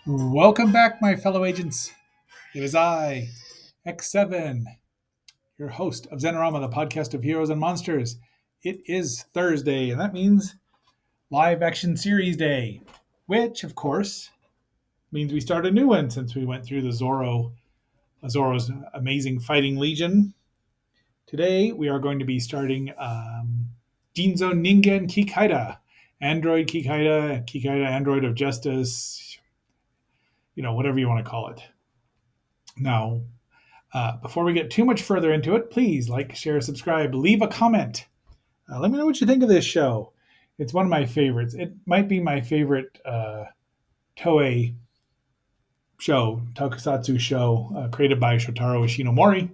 Welcome back, my fellow agents. It is I, X7, your host of Zenorama, the podcast of heroes and monsters. It is Thursday, and that means live action series day, which, of course, means we start a new one since we went through the Zoro's Amazing Fighting Legion. Today, we are going to be starting Jinzo Ningen Kikaida, Android Kikaida Android of Justice, whatever you want to call it. Now, before we get too much further into it, please like, share, subscribe, leave a comment. Let me know what you think of this show. It's one of my favorites. It might be my favorite Toei show, tokusatsu show, created by Shotaro Ishinomori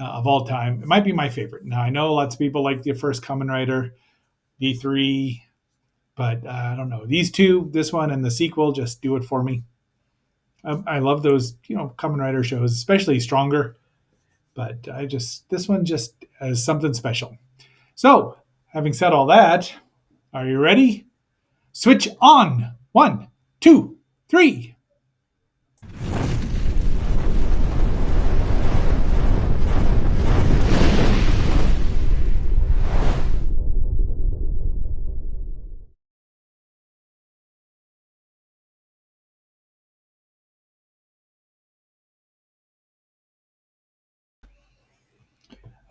of all time. It might be my favorite. Now, I know lots of people like the first Kamen Rider, V3, but I don't know. These two, this one and the sequel, just do it for me. I love those, Kamen Rider shows, especially Stronger. But this one just has something special. So, having said all that, are you ready? Switch on. One, two, three.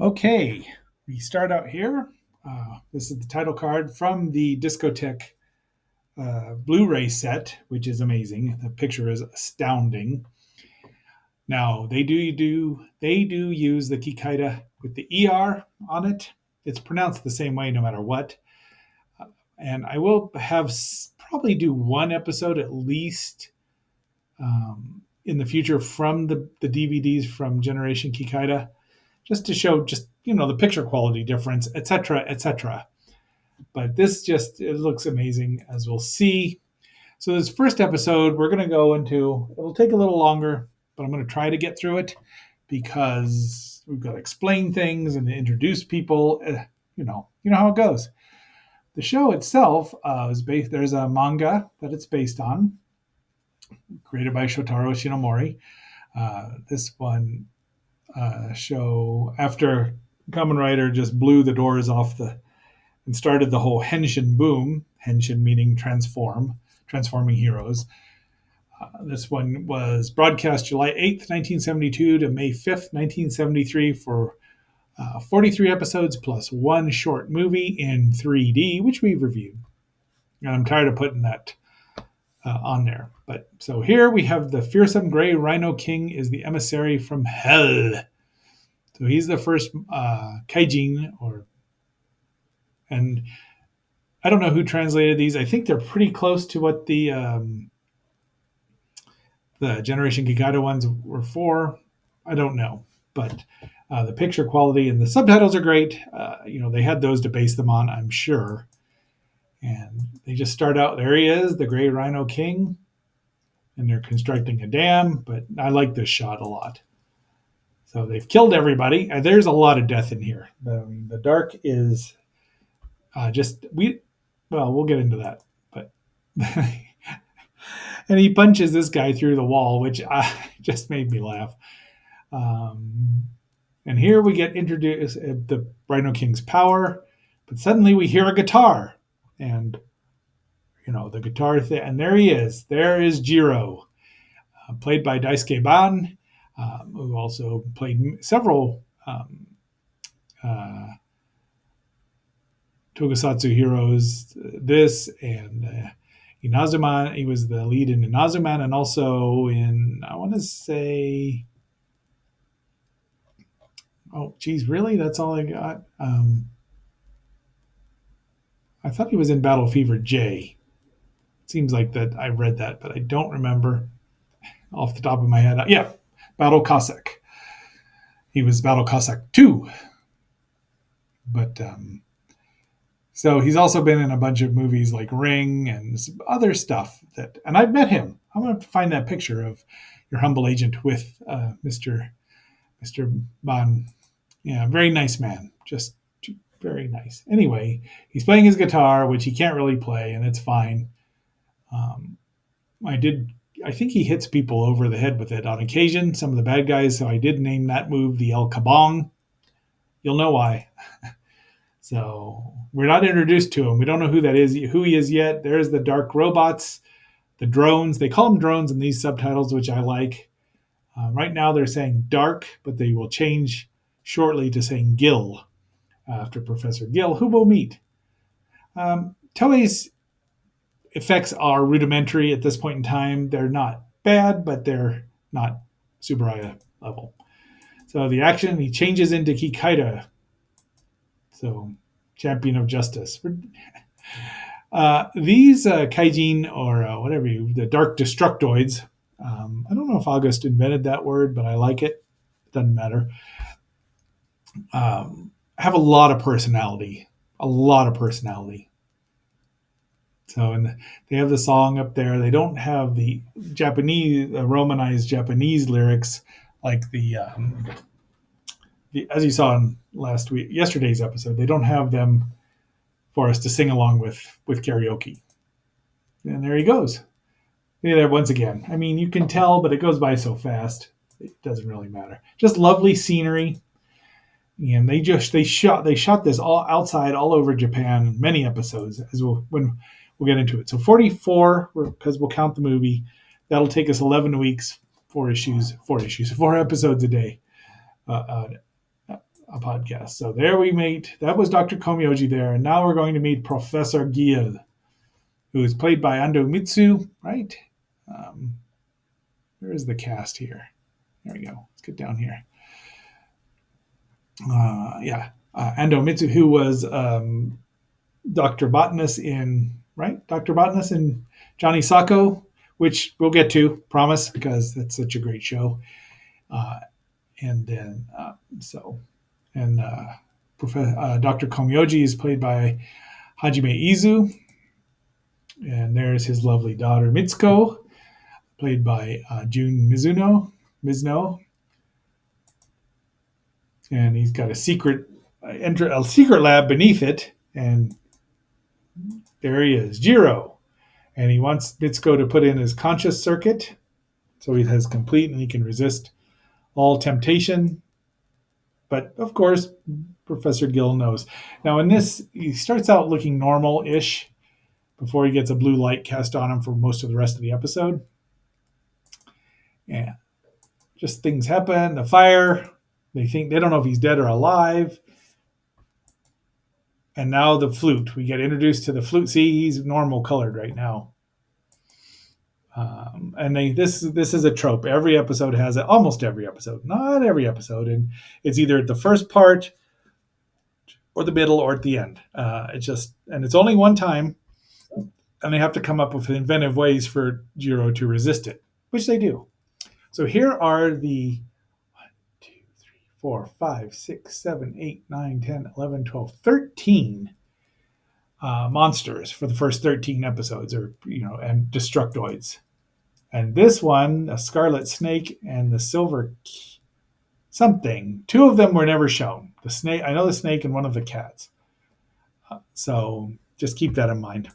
Okay, we start out here. This is the title card from the Discotheque Blu-ray set, which is amazing. The picture is astounding. Now they do use the Kikaida with the ER on it. It's pronounced the same way no matter what. And I will probably do one episode at least in the future from the DVDs from Generation Kikaida, just to show the picture quality difference, etc., etc. But this it looks amazing, as we'll see. So this first episode, we're going to go into. It'll take a little longer, but I'm going to try to get through it because we've got to explain things and introduce people. You know how it goes. The show itself is based. There's a manga that it's based on, created by Shotaro Shinomori. This one show, after Kamen Rider just blew the doors off and started the whole Henshin boom. Henshin meaning transforming heroes. This one was broadcast July 8th, 1972 to May 5th, 1973 for 43 episodes plus one short movie in 3D, which we've reviewed. And I'm tired of putting that on there. But so here we have the fearsome gray rhino king is the emissary from hell. So he's the first kaijin, and I don't know who translated these. I think they're pretty close to what the Generation Kikaida ones were for. I don't know, but the picture quality and the subtitles are great. They had those to base them on, I'm sure. And they just start out. There he is, the Gray Rhino King, and they're constructing a dam. But I like this shot a lot. So they've killed everybody. There's a lot of death in here. The dark is we'll get into that. But and he punches this guy through the wall, which just made me laugh. And here we get introduced the Rhino King's power, but suddenly we hear a guitar, and the guitar thing, and there he is. There is Jiro, played by Daisuke Ban, who also played several tokusatsu heroes. This and Inazuman. He was the lead in Inazuman, and also in, I want to say, oh geez, really? That's all I got. I thought he was in Battle Fever J. It seems like that I read that, but I don't remember off the top of my head. Yeah, Battle Cossack. He was Battle Cossack 2. But so he's also been in a bunch of movies like Ring and some other stuff and I've met him. I'm going to find that picture of your humble agent with Mr. Ban. Yeah, very nice man. Just very nice. Anyway, he's playing his guitar, which he can't really play, and it's fine. I did I think he hits people over the head with it on occasion. Some of the bad guys. So I did name that move the El Kabong. You'll know why. So we're not introduced to him. We don't know who that is, who he is yet. There's the dark robots, the drones. They call them drones in these subtitles, which I like. Right now they're saying dark, but they will change shortly to saying Gill after Professor Gill, who we'll meet. Toei's effects are rudimentary at this point in time. They're not bad, but they're not Tsuburaya level. So the action, he changes into Kikaida. So champion of justice. These kaijin, or whatever the dark destructoids, I don't know if August invented that word, but I like it. It doesn't matter. Have a lot of personality. A lot of personality. So, and they have the song up there. They don't have the Japanese, Romanized Japanese lyrics like as you saw in yesterday's episode. They don't have them for us to sing along with karaoke. And there he goes. Yeah, once again. I mean, you can tell, but it goes by so fast. It doesn't really matter. Just lovely scenery. And they shot this all outside all over Japan, many episodes when we'll get into it. So 44, because we'll count the movie. That'll take us 11 weeks, 4 episodes a day, a podcast. So there we meet. That was Dr. Komyoji there, and now we're going to meet Professor Gill, who is played by Ando Mitsu. Right? Where is the cast here? There we go. Let's get down here. Ando Mitsu, who was Dr. Botanist in Johnny Sacco, which we'll get to, promise, because that's such a great show. Dr. Komyoji is played by Hajime Izu, and there's his lovely daughter Mitsuko, played by Jun Mizuno, and he's got a secret lab beneath it, and there he is, Jiro, and he wants Mitsuko to put in his conscious circuit, so he has complete and he can resist all temptation. But of course, Professor Gill knows. Now in this, he starts out looking normal-ish before he gets a blue light cast on him for most of the rest of the episode. Yeah, just things happen. The fire. They don't know if he's dead or alive. And now the flute. We get introduced to the flute. See, he's normal colored right now. This is a trope. Every episode has it. Almost every episode, not every episode, and it's either at the first part, or the middle, or at the end. It's only one time, and they have to come up with inventive ways for Jiro to resist it, which they do. So here are the 1, 2, 3, 4, 5, 6, 7, 8, 9, 10, 11, 12, 13 monsters for the first 13 episodes, and Destructoids. And this one, a scarlet snake and the silver something. 2 of them were never shown. The snake, I know the snake, and one of the cats. So just keep that in mind.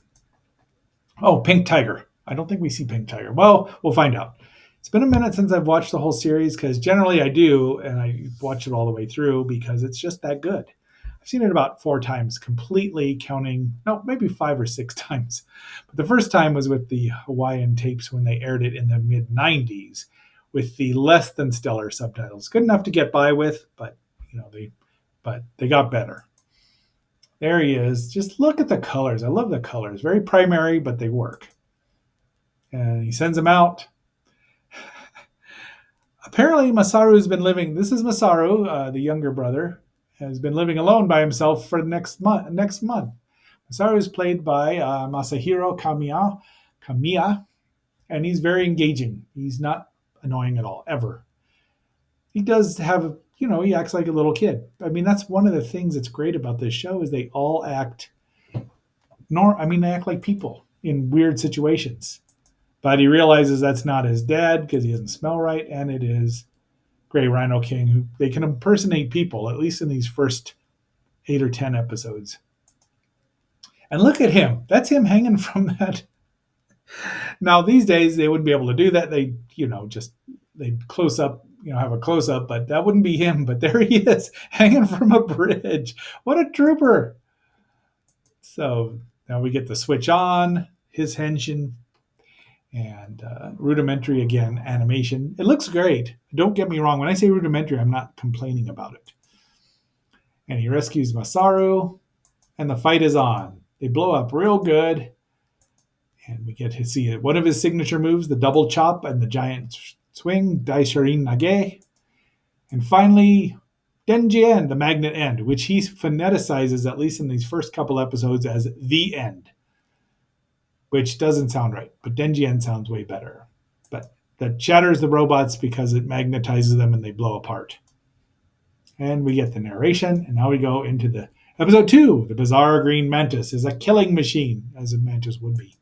Oh, Pink Tiger. I don't think we see Pink Tiger. Well, we'll find out. It's been a minute since I've watched the whole series, because generally I do, and I watch it all the way through because it's just that good. I've seen it about 4 times, completely counting, no, maybe 5 or 6 times. But the first time was with the Hawaiian tapes when they aired it in the mid-90s with the less than stellar subtitles. Good enough to get by with, but they got better. There he is. Just look at the colors. I love the colors. Very primary, but they work. And he sends them out. Apparently, Masaru's been living. This is Masaru, the younger brother, has been living alone by himself for next month. Masaru is played by Masahiro Kamiya, and he's very engaging. He's not annoying at all, ever. He does have, he acts like a little kid. I mean, that's one of the things that's great about this show is they all act, they act like people in weird situations. But he realizes that's not his dad because he doesn't smell right, and it is Grey Rhino King, who they can impersonate people, at least in these first 8 or 10 episodes. And look at him. That's him hanging from Now these days they wouldn't be able to do that. They, just they'd close up, have a close up, but that wouldn't be him. But there he is, hanging from a bridge. What a trooper! So now we get the switch on his henshin and rudimentary again animation. It looks great. Don't get me wrong. When I say rudimentary, I'm not complaining about it. And he rescues Masaru, and the fight is on. They blow up real good, and we get to see one of his signature moves, the double chop and the giant swing, Daishirin Nage. And finally, Denjien, the magnet end, which he phoneticizes, at least in these first couple episodes, as the end, which doesn't sound right, but Denjien sounds way better. But that shatters the robots because it magnetizes them and they blow apart. And we get the narration, and now we go into the episode 2. The bizarre green mantis is a killing machine, as a mantis would be.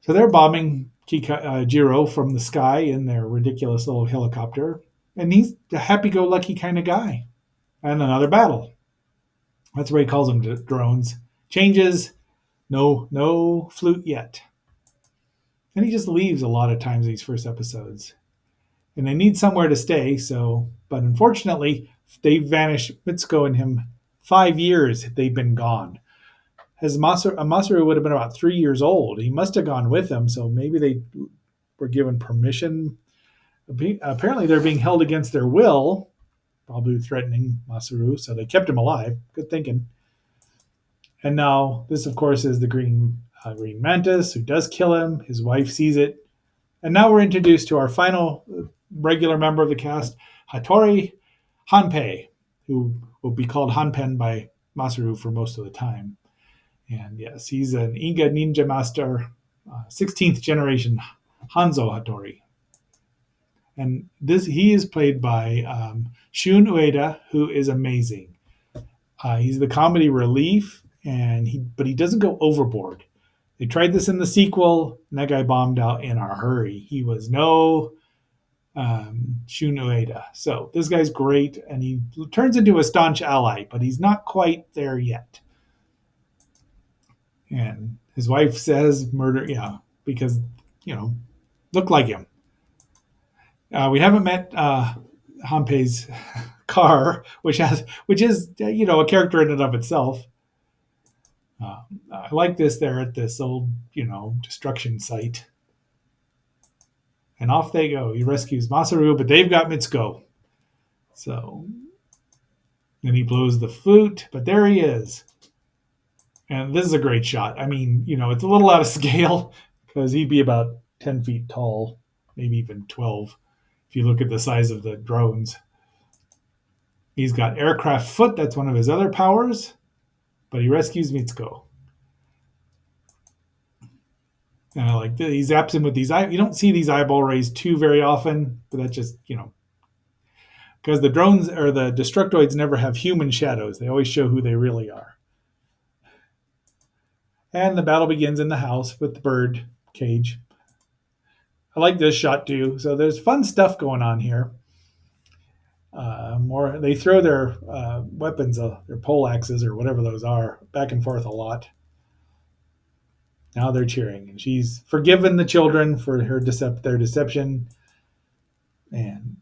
So they're bombing Jiro from the sky in their ridiculous little helicopter, and he's a happy-go-lucky kind of guy. And another battle. That's why he calls them drones. Changes, no flute yet. And he just leaves a lot of times these first episodes. And they need somewhere to stay, but unfortunately, they vanished. Mitsuko and him, 5 years they've been gone. Masaru would have been about 3 years old. He must have gone with them, so maybe they were given permission. Apparently, they're being held against their will, probably threatening Masaru, so they kept him alive. Good thinking. And now, this, of course, is the green mantis who does kill him. His wife sees it. And now we're introduced to our final regular member of the cast, Hattori Hanpei, who will be called Hanpen by Masaru for most of the time. And yes, he's an Inga ninja master, 16th generation Hanzo Hattori. And he is played by Shun Ueda, who is amazing. He's the comedy relief, but he doesn't go overboard. They tried this in the sequel, and that guy bombed out in a hurry. He was no Shun Ueda. So this guy's great, and he turns into a staunch ally, but he's not quite there yet. And his wife says murder, because, look like him. We haven't met Hanpei's car, which is, a character in and of itself. I like this. They're at this old, destruction site. And off they go. He rescues Masaru, but they've got Mitsuko. So then he blows the flute, but there he is. And this is a great shot. I mean, it's a little out of scale because he'd be about 10 feet tall, maybe even 12, if you look at the size of the drones. He's got aircraft foot. That's one of his other powers. But he rescues Mitsuko. And I like that. He zaps him with these. You don't see these eyeball rays too very often, but that's just, because the drones or the Destructiods never have human shadows. They always show who they really are. And the battle begins in the house with the bird cage. I like this shot too. So there's fun stuff going on here. They throw their weapons, their pole axes or whatever those are, back and forth a lot. Now they're cheering, and she's forgiven the children for their deception. And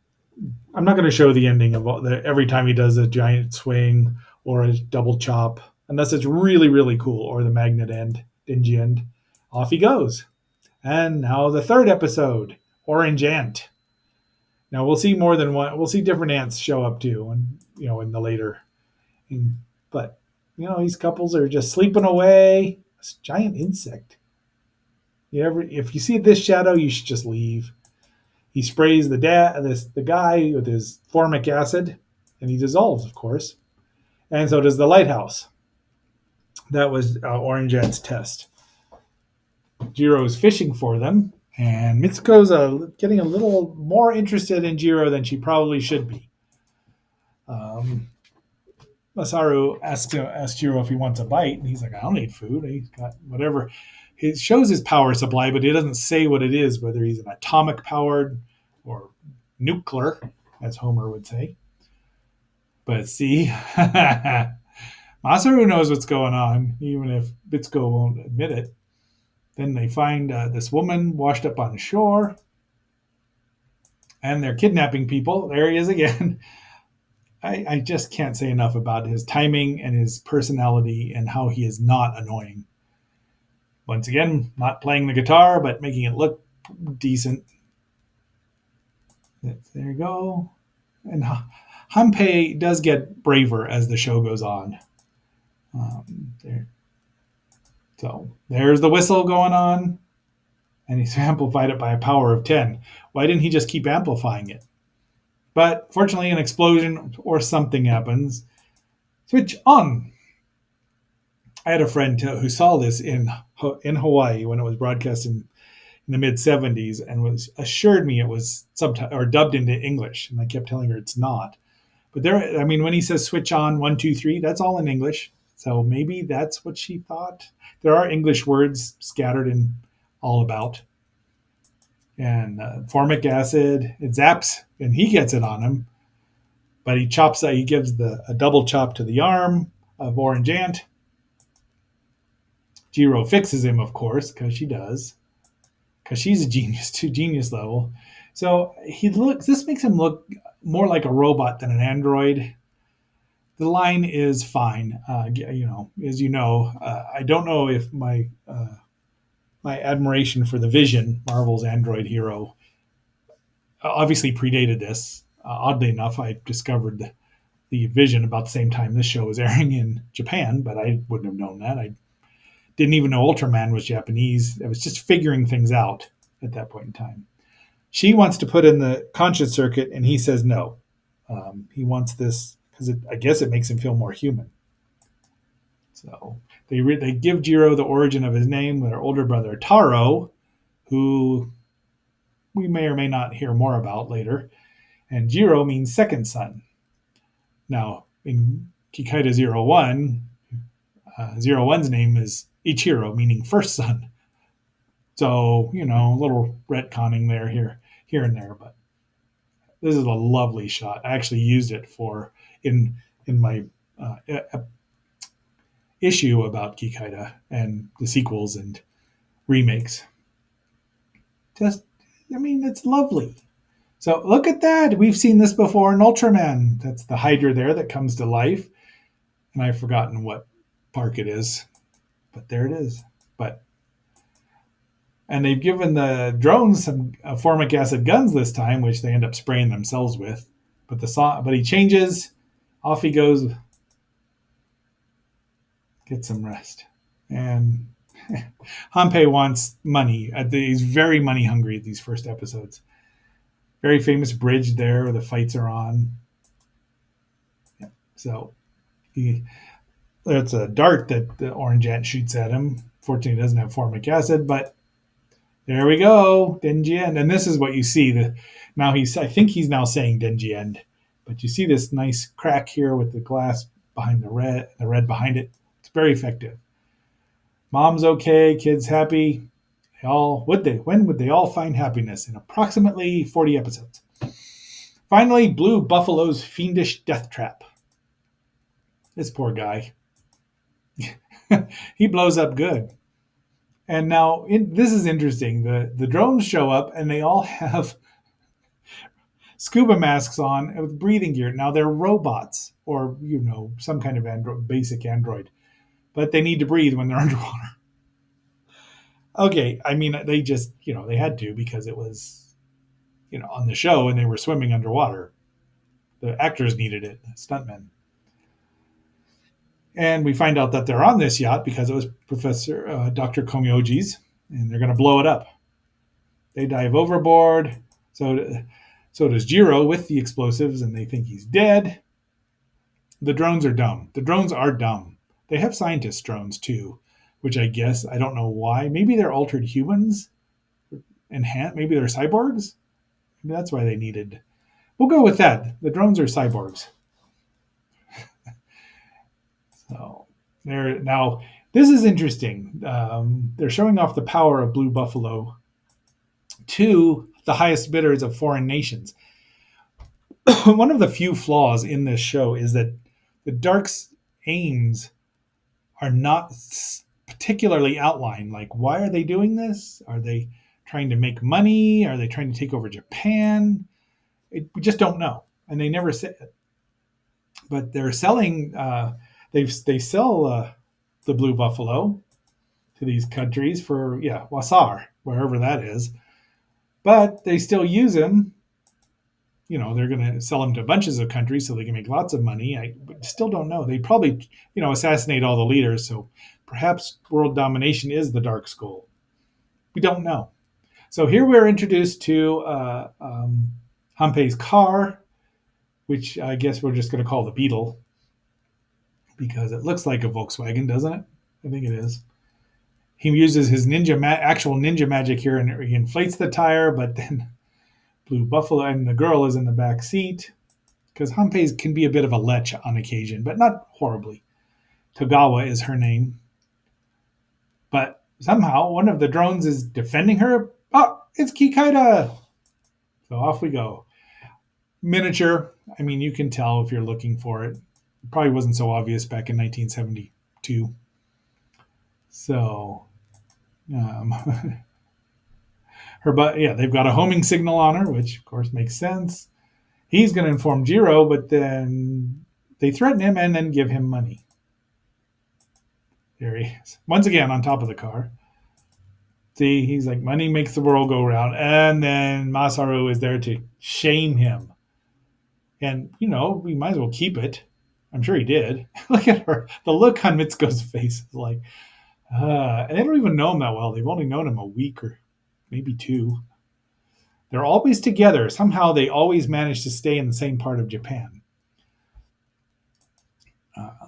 I'm not going to show the ending of every time he does a giant swing or a double chop, unless it's really, really cool, or the magnet end, dingy end. Off he goes. And now the third episode, Orange Ant. Now we'll see more than one. We'll see different ants show up too, and in the later. But these couples are just sleeping away. This giant insect. If you see this shadow, you should just leave. He sprays the guy with his formic acid, and he dissolves, of course. And so does the lighthouse. That was Orange Ant's test. Jiro's fishing for them, and Mitsuko's getting a little more interested in Jiro than she probably should be. Masaru asks Jiro if he wants a bite, and he's like, I don't need food. He's got whatever. He shows his power supply, but he doesn't say what it is, whether he's an atomic powered or nuclear, as Homer would say. But see, Masaru knows what's going on, even if Mitsuko won't admit it. Then they find this woman washed up on shore, and they're kidnapping people. There he is again. I just can't say enough about his timing and his personality and how he is not annoying. Once again, not playing the guitar, but making it look decent. There you go. And Hanpei does get braver as the show goes on. There. So there's the whistle going on, and he's amplified it by a power of 10. Why didn't he just keep amplifying it? But fortunately, an explosion or something happens. Switch on. I had a friend who saw this in Hawaii when it was broadcast in the mid 70s and was assured me it was or dubbed into English. And I kept telling her it's not. But there, I mean, when he says switch on 1, 2, 3, that's all in English. So maybe that's what she thought. There are English words scattered in all about. And formic acid, it zaps, and he gets it on him. But he chops that. He gives a double chop to the arm of Orange Ant. Jiro fixes him, of course, because she does. Because she's a genius to genius level. So this makes him look more like a robot than an android. The line is fine. As you know, I don't know if my admiration for the Vision, Marvel's android hero, obviously predated this. Oddly enough, I discovered the Vision about the same time this show was airing in Japan, but I wouldn't have known that. I didn't even know Ultraman was Japanese. I was just figuring things out at that point in time. She wants to put in the conscious circuit, and he says no. He wants this because I guess it makes him feel more human. So they give Jiro the origin of his name, their older brother Taro, who we may or may not hear more about later. And Jiro means second son. Now, in Kikaida 01, 01's name is Ichiro, meaning first son. So, a little retconning here and there, but this is a lovely shot. I actually used it in my issue about Kikaida and the sequels and remakes. It's lovely. So look at that. We've seen this before in Ultraman. That's the Hydra there that comes to life. And I've forgotten what park it is, but there it is. And they've given the drones some formic acid guns this time, which they end up spraying themselves with. But he changes. Off he goes. Get some rest. And Hanpei wants money. He's very money hungry at these first episodes. Very famous bridge there where the fights are on. Yeah. So it's a dart that the Orange Ant shoots at him. Fortunately, it doesn't have formic acid, but there we go, Denji End. And this is what you see. I think he's now saying Denji End, but you see this nice crack here with the glass behind the red behind it. It's very effective. Mom's okay, kids happy. When would they all find happiness? In approximately 40 episodes. Finally, Blue Buffalo's fiendish death trap. This poor guy. He blows up good. And now this is interesting. The drones show up and they all have scuba masks on with breathing gear. Now they're robots or some kind of basic android, but they need to breathe when they're underwater. Okay, they just they had to because it was on the show and they were swimming underwater. The actors needed it, the stuntmen. And we find out that they're on this yacht because it was Dr. Komyoji's, and they're going to blow it up. They dive overboard. So does Jiro with the explosives, and they think he's dead. The drones are dumb. They have scientist drones too, which I don't know why. Maybe they're altered humans, and maybe they're cyborgs. Maybe that's why they needed. We'll go with that. The drones are cyborgs. So now this is interesting. They're showing off the power of Blue Buffalo to the highest bidders of foreign nations. One of the few flaws in this show is that the Dark's aims are not particularly outlined. Like, why are they doing this? Are they trying to make money? Are they trying to take over Japan? We just don't know, and they never say it. But they're selling. They sell the blue buffalo to these countries for wasar, wherever that is. But they still use him. They're going to sell him to bunches of countries so they can make lots of money. I still don't know. They probably assassinate all the leaders. So perhaps world domination is the Dark Skull. We don't know. So here we're introduced to Hanpei's car, which I guess we're just going to call the Beetle because it looks like a Volkswagen, doesn't it? I think it is. He uses his actual ninja magic here, and he inflates the tire, but then Blue Buffalo and the girl is in the back seat because Hanpei can be a bit of a lech on occasion, but not horribly. Togawa is her name. But somehow one of the drones is defending her. Oh, it's Kikaida! So off we go. Miniature. I mean, you can tell if you're looking for it. It probably wasn't so obvious back in 1972. So, they've got a homing signal on her, which of course makes sense. He's going to inform Jiro, but then they threaten him and then give him money. There he is. Once again, on top of the car. See, he's like, money makes the world go round. And then Masaru is there to shame him. And, we might as well keep it. I'm sure he did. Look at her. The look on Mitsuko's face is like, and they don't even know him that well. They've only known him a week or maybe two. They're always together. Somehow they always manage to stay in the same part of Japan.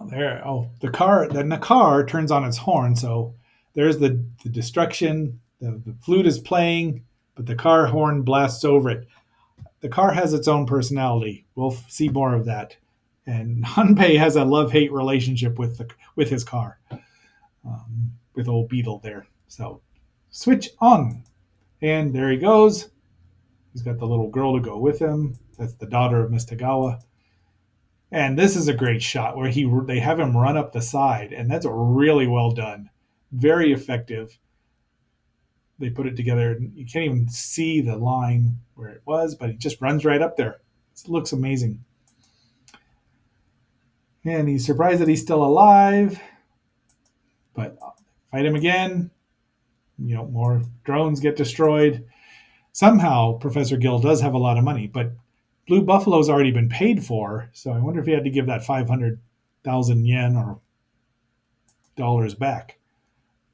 The car turns on its horn. So there's the destruction. The flute is playing, but the car horn blasts over it. The car has its own personality. We'll see more of that. And Hanpei has a love-hate relationship with his car, with old Beetle there. So switch on. And there he goes. He's got the little girl to go with him. That's the daughter of Miss Togawa. And this is a great shot where they have him run up the side, and that's really well done. Very effective. They put it together, and you can't even see the line where it was, but he just runs right up there. It looks amazing. And he's surprised that he's still alive, but fight him again. More drones get destroyed. Somehow, Professor Gill does have a lot of money, but Blue Buffalo's already been paid for, so I wonder if he had to give that 500,000 yen or dollars back.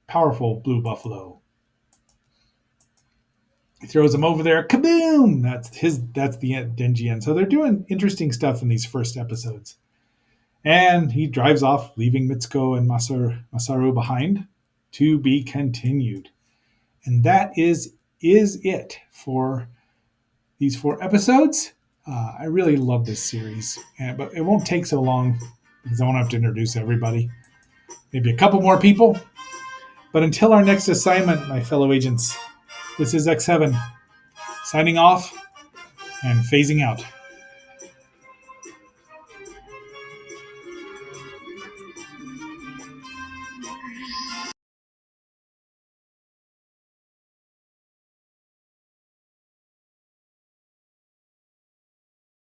Powerful Blue Buffalo. He throws him over there. Kaboom! That's the Denji end. So they're doing interesting stuff in these first episodes. And he drives off, leaving Mitsuko and Masaru behind. To be continued. And that is it for these 4 episodes. I really love this series, but it won't take so long because I won't have to introduce everybody. Maybe a couple more people. But until our next assignment, my fellow agents, this is X7 signing off and phasing out.